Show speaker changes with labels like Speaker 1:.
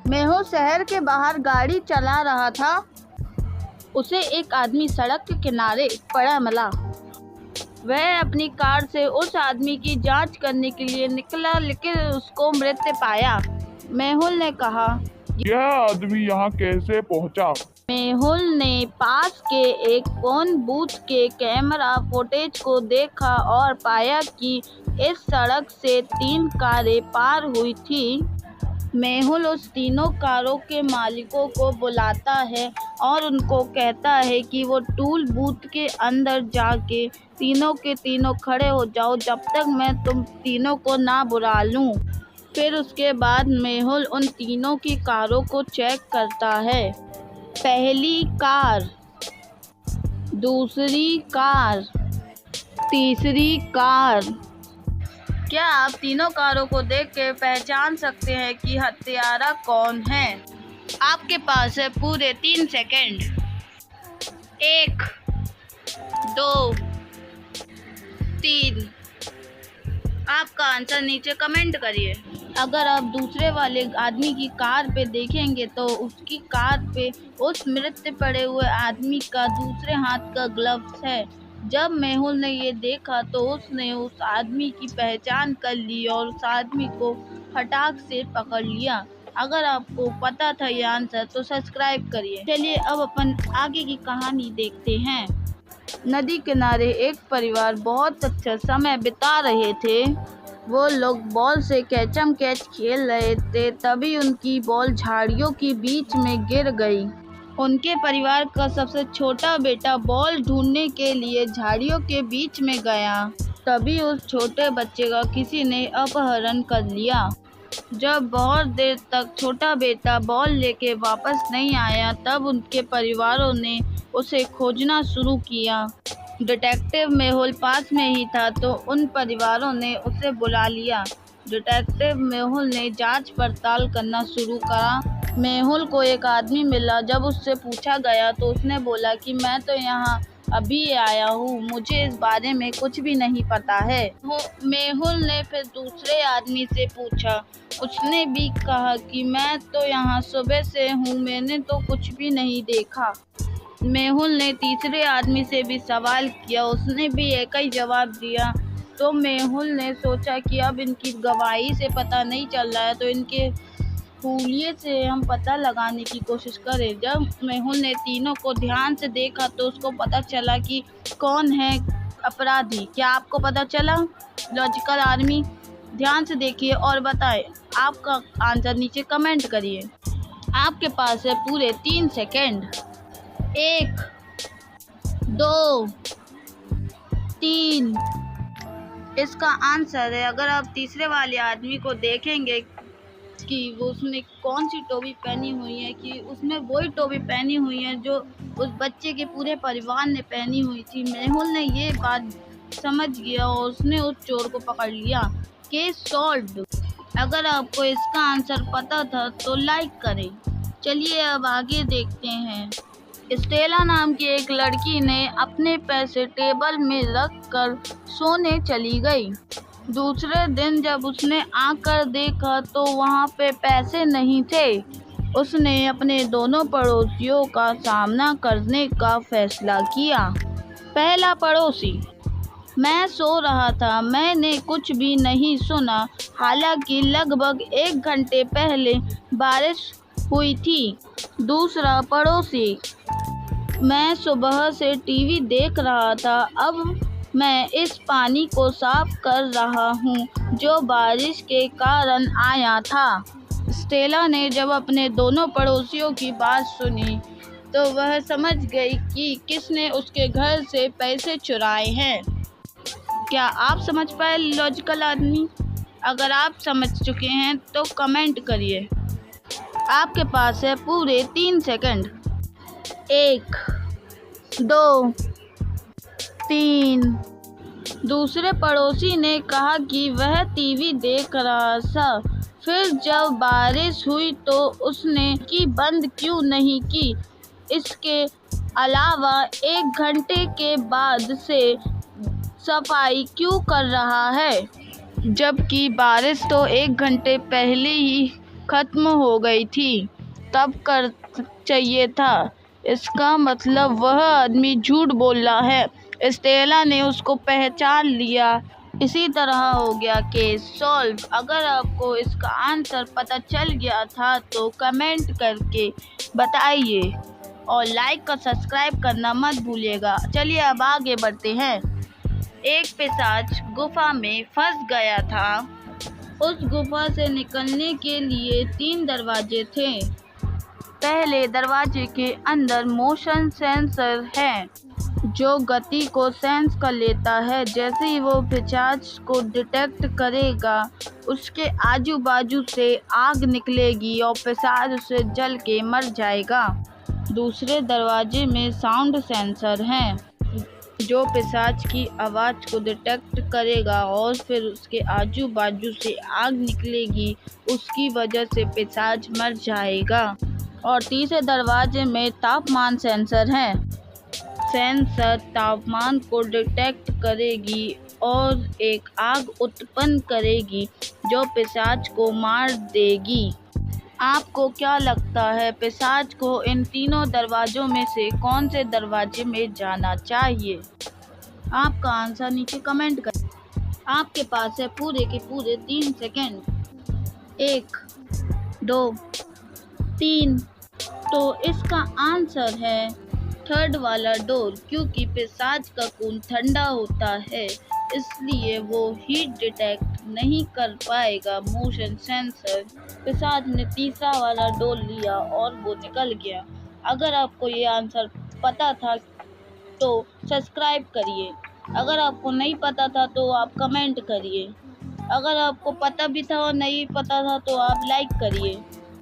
Speaker 1: मेहुल शहर के बाहर गाड़ी चला रहा था। उसे एक आदमी सड़क के किनारे पड़ा मिला। वह अपनी कार से उस आदमी की जांच करने के लिए निकला, लेकिन उसको मृत पाया। मेहुल ने कहा,
Speaker 2: यह आदमी यहाँ कैसे पहुँचा?
Speaker 1: मेहुल ने पास के एक फोन बूथ के कैमरा फुटेज को देखा और पाया कि इस सड़क से 3 कारें पार हुई थी। मेहुल उस तीनों कारों के मालिकों को बुलाता है और उनको कहता है कि वो टूल बूथ के अंदर जाके तीनों के तीनों खड़े हो जाओ जब तक मैं तुम तीनों को ना बुला लूं। फिर उसके बाद मेहुल उन तीनों की कारों को चेक करता है। पहली कार, दूसरी कार, तीसरी कार। क्या आप तीनों कारों को देख के पहचान सकते हैं कि हत्यारा कौन है? आपके पास है पूरे 3 सेकंड। 1, 2, 3। आपका आंसर नीचे कमेंट करिए। अगर आप दूसरे वाले आदमी की कार पे देखेंगे तो उसकी कार पे उस मृत पड़े हुए आदमी का दूसरे हाथ का ग्लव्स है। जब मेहुल ने ये देखा तो उसने उस आदमी की पहचान कर ली और उस आदमी को फटाक से पकड़ लिया। अगर आपको पता था ये आंसर तो सब्सक्राइब करिए। चलिए अब अपन आगे की कहानी देखते हैं। नदी किनारे एक परिवार बहुत अच्छा समय बिता रहे थे। वो लोग बॉल से कैचम कैच खेल रहे थे, तभी उनकी बॉल झाड़ियों के बीच में गिर गई। उनके परिवार का सबसे छोटा बेटा बॉल ढूंढने के लिए झाड़ियों के बीच में गया। तभी उस छोटे बच्चे का किसी ने अपहरण कर लिया। जब बहुत देर तक छोटा बेटा बॉल लेके वापस नहीं आया, तब उनके परिवारों ने उसे खोजना शुरू किया। डिटेक्टिव मेहुल पास में ही था तो उन परिवारों ने उसे बुला लिया। डिटेक्टिव मेहुल ने जांच पड़ताल करना शुरू करा। मेहुल को एक आदमी मिला। जब उससे पूछा गया तो उसने बोला कि मैं तो यहाँ अभी आया हूँ, मुझे इस बारे में कुछ भी नहीं पता है। मेहुल ने फिर दूसरे आदमी से पूछा। उसने भी कहा कि मैं तो यहाँ सुबह से हूँ, मैंने तो कुछ भी नहीं देखा। मेहुल ने तीसरे आदमी से भी सवाल किया। उसने भी एक ही जवाब दिया। तो मेहुल ने सोचा कि अब इनकी गवाही से पता नहीं चल रहा है तो इनके हुलिये से हम पता लगाने की कोशिश करें। जब मेहुल ने तीनों को ध्यान से देखा तो उसको पता चला कि कौन है अपराधी। क्या आपको पता चला? लॉजिकल आर्मी, ध्यान से देखिए और बताएं। आपका आंसर नीचे कमेंट करिए। आपके पास है पूरे 3 सेकंड। 1, 2, 3। इसका आंसर है, अगर आप तीसरे वाले आदमी को देखेंगे कि वो उसने कौन सी टोपी पहनी हुई है, कि उसने वही टोपी पहनी हुई है जो उस बच्चे के पूरे परिवार ने पहनी हुई थी। मेहुल ने ये बात समझ गया और उसने उस चोर को पकड़ लिया। Case solved. अगर आपको इसका आंसर पता था तो लाइक करें। चलिए अब आगे देखते हैं। स्टेला नाम की एक लड़की ने अपने पैसे टेबल में रख कर सोने चली गई। दूसरे दिन जब उसने आकर देखा तो वहाँ पे पैसे नहीं थे। उसने अपने दोनों पड़ोसियों का सामना करने का फैसला किया। पहला पड़ोसी, मैं सो रहा था, मैंने कुछ भी नहीं सुना, हालांकि लगभग 1 घंटे पहले बारिश हुई थी। दूसरा पड़ोसी, मैं सुबह से टीवी देख रहा था, अब मैं इस पानी को साफ कर रहा हूँ जो बारिश के कारण आया था। स्टेला ने जब अपने दोनों पड़ोसियों की बात सुनी तो वह समझ गई कि किसने उसके घर से पैसे चुराए हैं। क्या आप समझ पाए लॉजिकल आदमी? अगर आप समझ चुके हैं तो कमेंट करिए। आपके पास है पूरे 3 सेकंड। 1, 2, 3। दूसरे पड़ोसी ने कहा कि वह टीवी देख रहा था, फिर जब बारिश हुई तो उसने की बंद क्यों नहीं की। इसके अलावा 1 घंटे के बाद से सफाई क्यों कर रहा है, जबकि बारिश तो 1 घंटे पहले ही खत्म हो गई थी तब कर चाहिए था। इसका मतलब वह आदमी झूठ बोल रहा है। स्टेला ने उसको पहचान लिया। इसी तरह हो गया केस सॉल्व। अगर आपको इसका आंसर पता चल गया था तो कमेंट करके बताइए और लाइक और सब्सक्राइब करना मत भूलिएगा। चलिए अब आगे बढ़ते हैं। एक पिशाच गुफा में फंस गया था। उस गुफा से निकलने के लिए 3 दरवाजे थे। पहले दरवाजे के अंदर मोशन सेंसर है जो गति को सेंस कर लेता है। जैसे ही वो पिशाच को डिटेक्ट करेगा उसके आजू बाजू से आग निकलेगी और पिशाच उसे जल के मर जाएगा। दूसरे दरवाजे में साउंड सेंसर है जो पिशाच की आवाज़ को डिटेक्ट करेगा और फिर उसके आजू बाजू से आग निकलेगी, उसकी वजह से पिशाच मर जाएगा। और तीसरे दरवाजे में तापमान सेंसर है। सेंसर तापमान को डिटेक्ट करेगी और एक आग उत्पन्न करेगी जो पिशाच को मार देगी। आपको क्या लगता है पिशाच को इन तीनों दरवाजों में से कौन से दरवाजे में जाना चाहिए? आपका आंसर नीचे कमेंट करें। आपके पास है पूरे के पूरे 3 सेकंड। 1, 2, 3। तो इसका आंसर है 3rd वाला डोर, क्योंकि पिशाच का खून ठंडा होता है इसलिए वो हीट डिटेक्ट नहीं कर पाएगा। मोशन सेंसर पिशाच ने तीसरा वाला डोर लिया और वो निकल गया। अगर आपको ये आंसर पता था तो सब्सक्राइब करिए। अगर आपको नहीं पता था तो आप कमेंट करिए। अगर आपको पता भी था और नहीं पता था तो आप लाइक करिए।